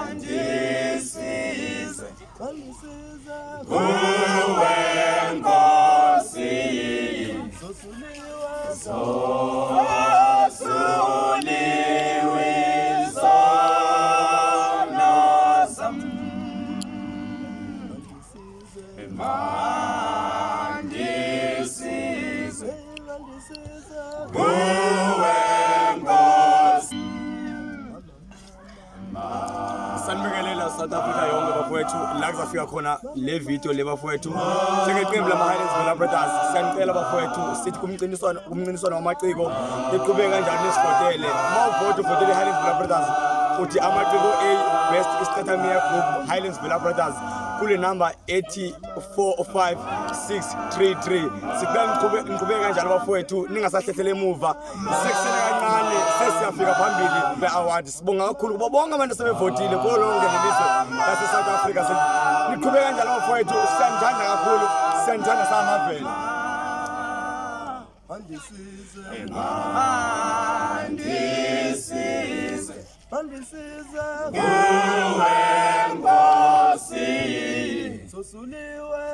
mandisize kuwe Nkosi zosuliwe izono zam mandisize kuwe Nkosi. Sanibingelela South Africa yonke bafowethu la kuzafika khona le video le bafowethu njengeqembu lama Highlands Vela Brothers siyanicela bafowethu sithi kumncintiswano wamaciko liqhubeka kanjani nesivotele mawuvota uvotele Highlands Vela Brothers uthi AmacikoA Best Isicathamiya Group Highlands Vela Brothers kule number 84563 sicela niqhubeke kanjani bafowethu ningasahlehlele emuva sekusele kancane sesiyafika phambili be-award sibonga kakhulu kubo bonke abantu asebevotile kulo lonke lelizwe lase-South Africa niqhubeke kanjani bafowethu siyanithanda kakhulu siyanithanda samaVela mandisize kuwe Nkosi zosuliwe